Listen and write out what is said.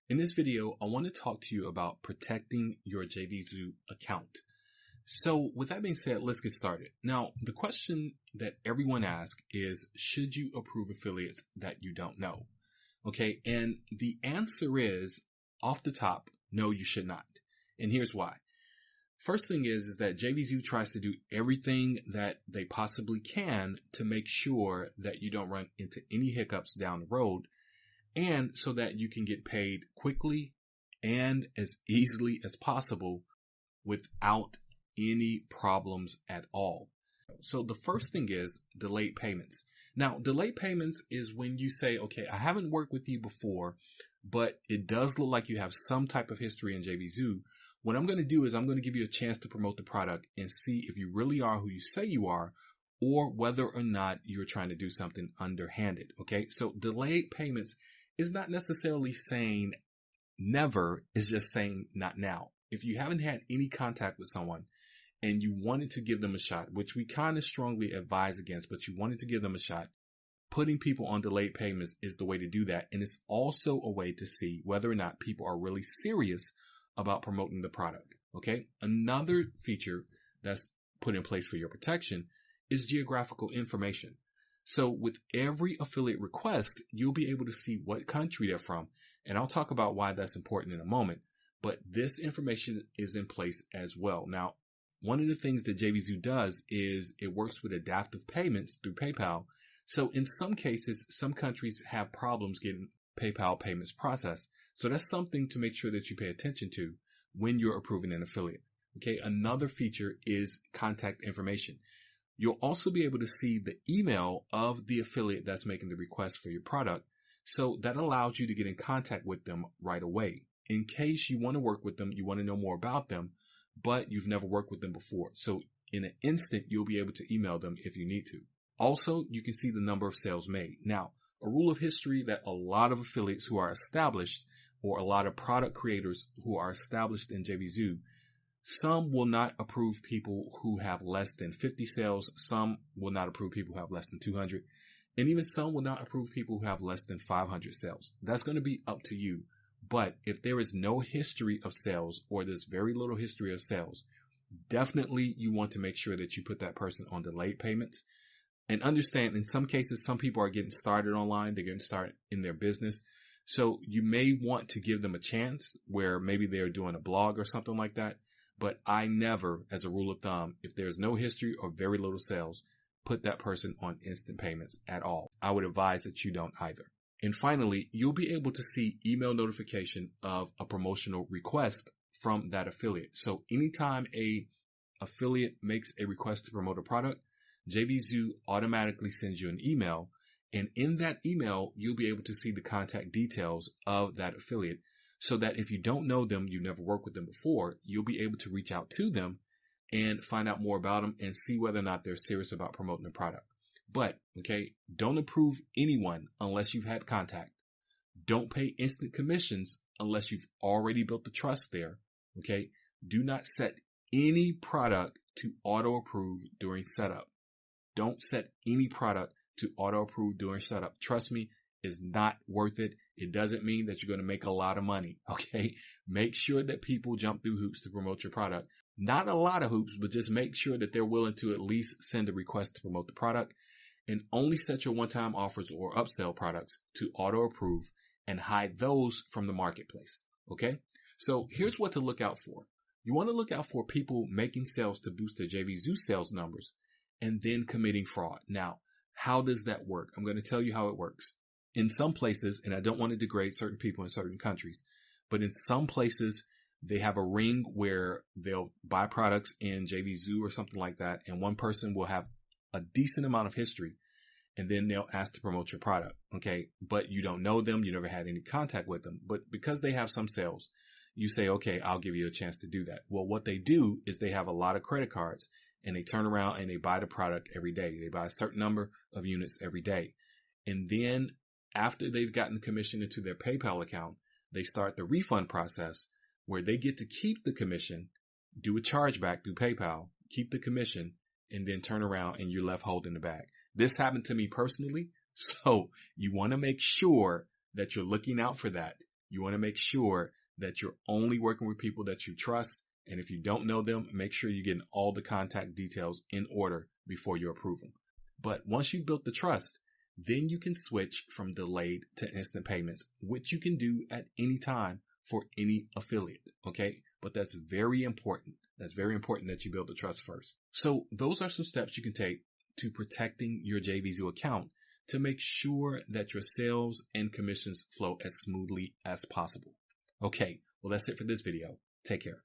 In this video, I want to talk to you about protecting your JVZoo account. So with that being said, let's get started. Now, the question that everyone asks is, should you approve affiliates that you don't know? Okay. And the answer is off the top, no, you should not. And here's why. First thing is that JVZoo tries to do everything that they possibly can to make sure that you don't run into any hiccups down the road, and so that you can get paid quickly and as easily as possible without any problems at all. So the first thing is delayed payments. Now, delayed payments is when you say, okay, I haven't worked with you before, but it does look like you have some type of history in JVZoo. What I'm going to do is I'm going to give you a chance to promote the product and see if you really are who you say you are, or whether or not you're trying to do something underhanded. Okay. So delayed payments is not necessarily saying never, it's just saying not now. If you haven't had any contact with someone and you wanted to give them a shot, which we kind of strongly advise against, but you wanted to give them a shot, putting people on delayed payments is the way to do that. And it's also a way to see whether or not people are really serious about promoting the product. Okay. Another feature that's put in place for your protection is geographical information. So with every affiliate request, you'll be able to see what country they're from. And I'll talk about why that's important in a moment. But this information is in place as well. Now, one of the things that JVZoo does is it works with adaptive payments through PayPal. So in some cases, some countries have problems getting PayPal payments processed. So that's something to make sure that you pay attention to when you're approving an affiliate. Okay. Another feature is contact information. You'll also be able to see the email of the affiliate that's making the request for your product. So that allows you to get in contact with them right away. In case you want to work with them, you want to know more about them, but you've never worked with them before. So in an instant, you'll be able to email them if you need to. Also, you can see the number of sales made. Now, a rule of history that a lot of affiliates who are established, or a lot of product creators who are established in JVZoo, some will not approve people who have less than 50 sales. Some will not approve people who have less than 200. And even some will not approve people who have less than 500 sales. That's going to be up to you. But if there is no history of sales, or there's very little history of sales, definitely you want to make sure that you put that person on delayed payments. And understand, in some cases, some people are getting started online. They're getting started in their business. So you may want to give them a chance where maybe they're doing a blog or something like that. But I never, as a rule of thumb, if there's no history or very little sales, put that person on instant payments at all. I would advise that you don't either. And finally, you'll be able to see email notification of a promotional request from that affiliate. So anytime a affiliate makes a request to promote a product, JVZoo automatically sends you an email. And in that email, you'll be able to see the contact details of that affiliate, so that if you don't know them, you never worked with them before, you'll be able to reach out to them and find out more about them and see whether or not they're serious about promoting the product. But, okay, don't approve anyone unless you've had contact. Don't pay instant commissions unless you've already built the trust there. Okay. Do not set any product to auto approve during setup. Don't set any product to auto approve during setup. Trust me, it's not worth it. It doesn't mean that you're going to make a lot of money. Okay. Make sure that people jump through hoops to promote your product. Not a lot of hoops, but just make sure that they're willing to at least send a request to promote the product, and only set your one-time offers or upsell products to auto approve and hide those from the marketplace. Okay. So here's what to look out for. You want to look out for people making sales to boost their JVZoo sales numbers and then committing fraud. Now, how does that work? I'm going to tell you how it works. In some places, and I don't want to degrade certain people in certain countries, but in some places, they have a ring where they'll buy products in JVZoo or something like that, and one person will have a decent amount of history, and then they'll ask to promote your product. Okay. But you don't know them. You never had any contact with them. But because they have some sales, you say, okay, I'll give you a chance to do that. Well, what they do is they have a lot of credit cards, and they turn around and they buy the product every day. They buy a certain number of units every day. And then after they've gotten the commission into their PayPal account, they start the refund process where they get to keep the commission, do a chargeback through PayPal, keep the commission, and then turn around and you're left holding the bag. This happened to me personally. So you want to make sure that you're looking out for that You want to make sure that you're only working with people that you trust. And if you don't know them, make sure you're getting all the contact details in order before you approve them. But once you've built the trust, then you can switch from delayed to instant payments, which you can do at any time for any affiliate. Okay. But that's very important. That's very important that you build the trust first. So those are some steps you can take to protecting your JVZoo account to make sure that your sales and commissions flow as smoothly as possible. Okay. Well, that's it for this video. Take care.